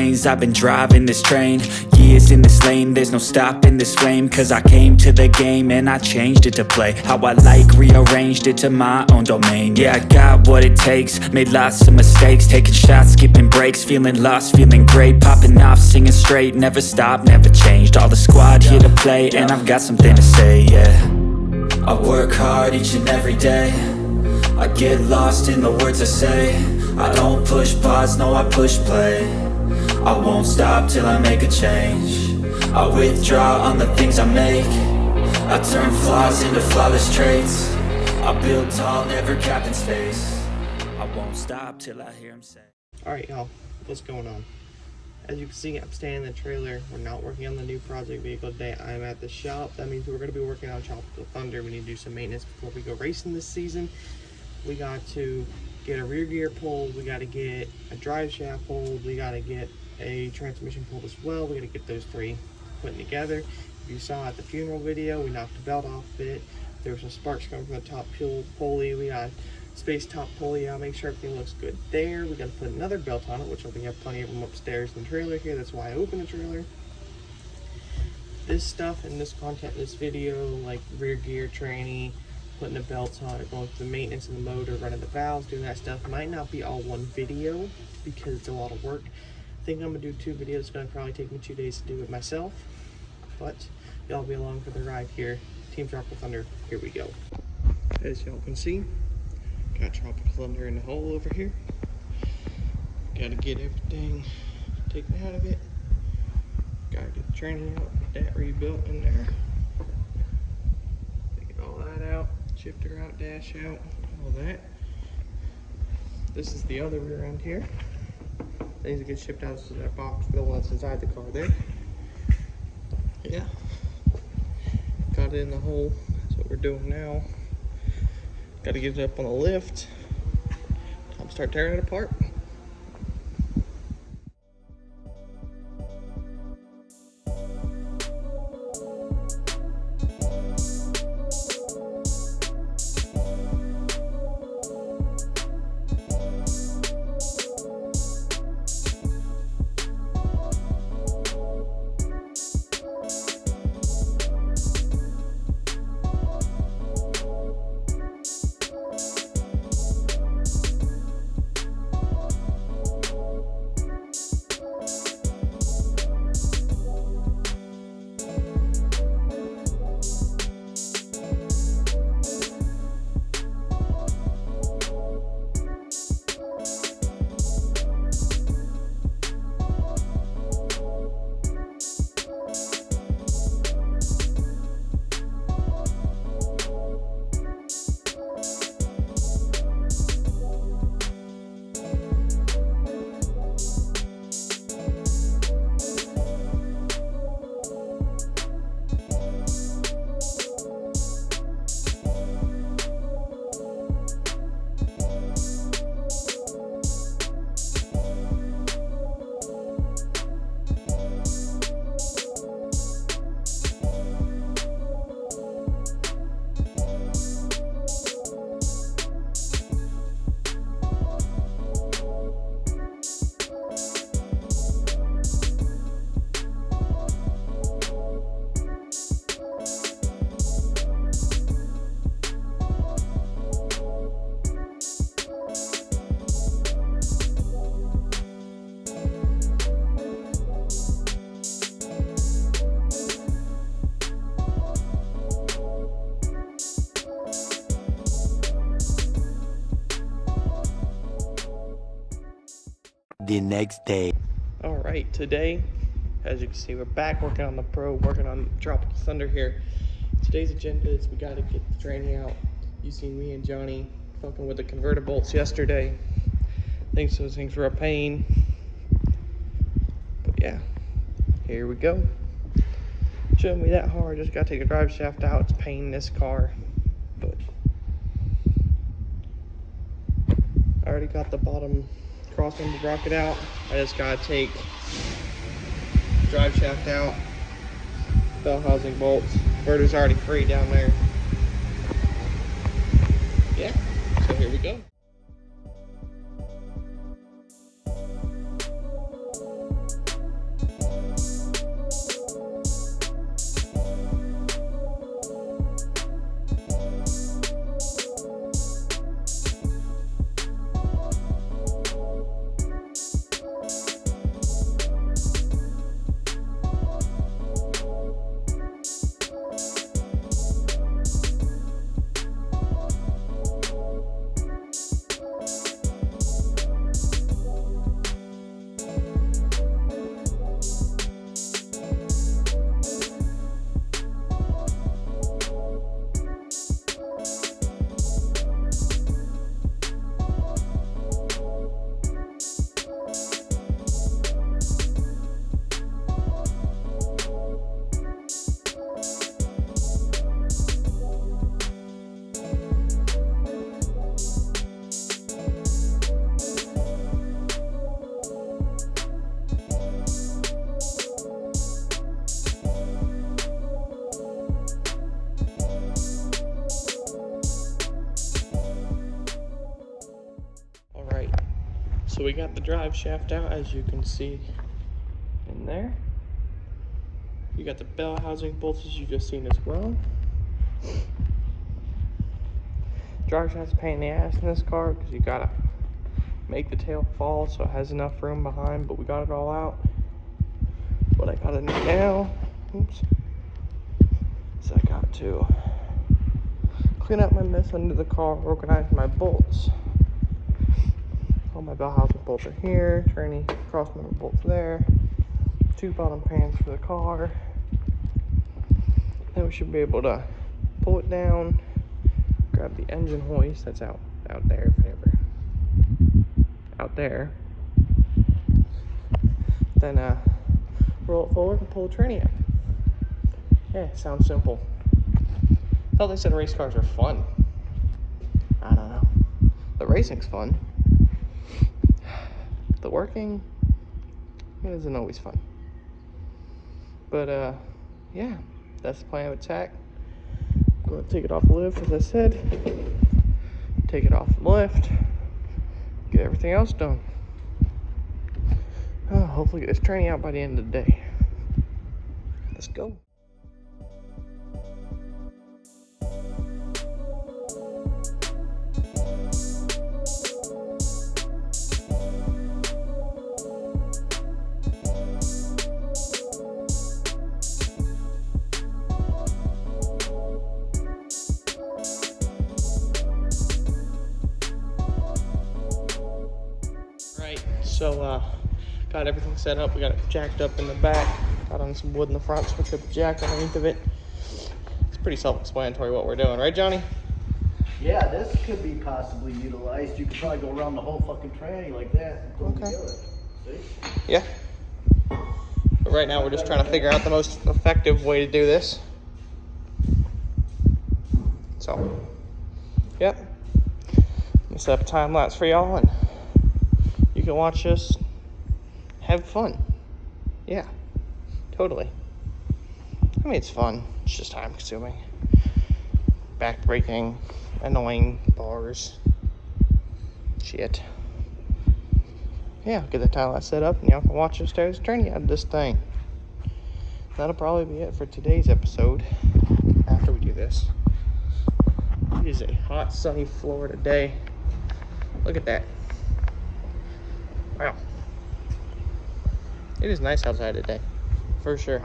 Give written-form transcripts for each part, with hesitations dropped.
lanes, I've been driving this train. Years in this lane, there's no stopping this flame. Cause I came to the game and I changed it to play how I like, rearranged it to my own domain. Yeah, I got what it takes, made lots of mistakes, taking shots, skipping breaks, feeling lost, feeling great, popping off, singing straight, never stopped, never changed. All the squad here to play, and I've got something to say, yeah. I work hard each and every day, I get lost in the words I say. I don't push pause, no I push play. I won't stop till I make a change. I withdraw on the things I make. I turn flaws into flawless traits. I build tall, never capped in space. I won't stop till I hear him say. Alright y'all, what's going on? As you can see, I'm staying in the trailer. We're not working on the new project vehicle today. I'm at the shop. That means we're going to be working on Tropical Thunder. We need to do some maintenance before we go racing this season. We got to get a rear gear pulled. We got to get a drive shaft pulled. We got to get a transmission pulled as well. We got to get those three put together. If you saw at the funeral video, we knocked the belt off it. There was some sparks coming from the top pulley. We got space top pulley out, make sure everything looks good there. We got to put another belt on it, which we have plenty of them upstairs in the trailer here. That's why I opened the trailer. This stuff and this content in this video, like rear gear training, putting the belts on it, going through the maintenance of the motor, running the valves, doing that stuff, might not be all one video because it's a lot of work. I think I'm gonna do 2 videos. It's gonna probably take me 2 days to do it myself, but y'all be along for the ride here. Team Tropical Thunder, here we go. As y'all can see, got Tropical Thunder in the hole over here. Gotta get everything taken out of it. Gotta get the training out, get that rebuilt in there. Get all that out, shifter out, dash out, all that. This is the other rear end here. Things that get shipped out to that box for the one that's inside the car there. Yeah. Got it in the hole. That's what we're doing now. Got to get it up on the lift. Time to start tearing it apart. The next day. All right, today, as you can see, we're back working on the Pro, working on Tropical Thunder here. Today's agenda is we got to get the training out. You seen me and Johnny fucking with the converter bolts yesterday. Thinks those things were a pain. But yeah, here we go. Shouldn't be that hard, just gotta take a drive shaft out. It's a pain in this car, but I already got the bottom crossmember bracket out. I just gotta take drive shaft out, bell housing bolts. Converter's already free down there. Yeah, so here we go. So we got the drive shaft out, as you can see in there. You got the bell housing bolts, as you just seen as well. Drive shaft's a pain in the ass in this car because you gotta make the tail fall so it has enough room behind, but we got it all out. What I gotta do now, oops, is I got to clean up my mess under the car, organize my bolts. All my bell housing bolts are here, tranny cross member bolts there, 2 bottom pans for the car. Then we should be able to pull it down, grab the engine hoist that's out there, if ever out there. Then roll it forward and pull the tranny out. Yeah, sounds simple. I thought they said race cars are fun. I don't know. The racing's fun. The working, it isn't always fun. But yeah, that's the plan of attack. I'm gonna take it off the lift, as I said. Take it off the lift. Get everything else done. Hopefully get this training out by the end of the day. Let's go. So got everything set up. We got it jacked up in the back. Got on some wood in the front so we could jack underneath of it. It's pretty self-explanatory what we're doing, right, Johnny? Yeah, this could be possibly utilized. You could probably go around the whole fucking tranny like that and put them together. See? Yeah. But right now we're just trying to figure out the most effective way to do this. So, yep. Let me set up a time lapse for y'all and you can watch us have fun. Yeah, totally. I mean, it's fun. It's just time consuming. Backbreaking, annoying bars. Shit. Yeah, get the time lapse set up and y'all can watch us start this journey out of this thing. That'll probably be it for today's episode after we do this. It is a hot, sunny Florida day. Look at that. Wow. It is nice outside today, for sure.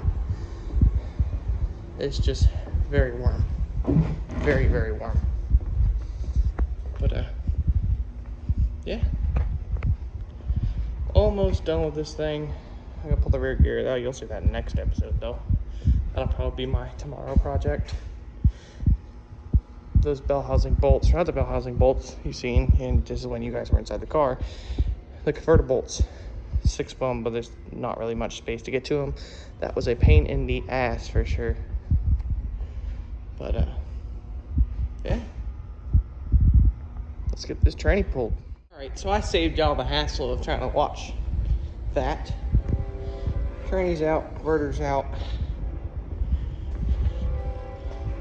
It's just very warm. Very, very warm. But, yeah. Almost done with this thing. I'm gonna pull the rear gear out. You'll see that next episode, though. That'll probably be my tomorrow project. Those bell housing bolts, or not the bell housing bolts you've seen, and this is when you guys were inside the car. The converter bolts, 6 of them, but there's not really much space to get to them. That was a pain in the ass for sure. But yeah, let's get this tranny pulled. All right, so I saved y'all the hassle of trying to watch that. Tranny's out, converter's out.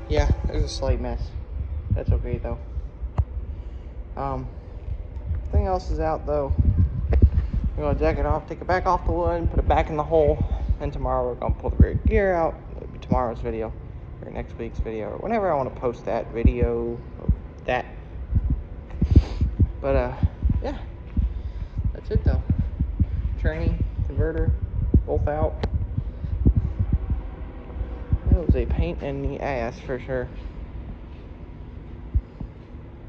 Yeah, there's a slight mess. That's okay though. Everything else is out though. We're gonna jack it off, take it back off the wood, and put it back in the hole. And tomorrow we're gonna pull the rear gear out. It'll be tomorrow's video, or next week's video, or whenever I want to post that video of that. But yeah, that's it though. Tranny, converter, both out. It was a pain in the ass for sure.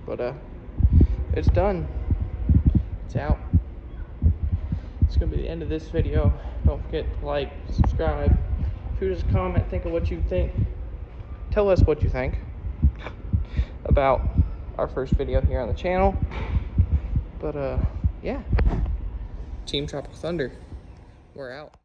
But it's done. It's out. It's gonna be the end of this video. Don't forget to like, subscribe, shoot us a comment, think of what you think. Tell us what you think about our first video here on the channel. But yeah, Team Tropical Thunder, we're out.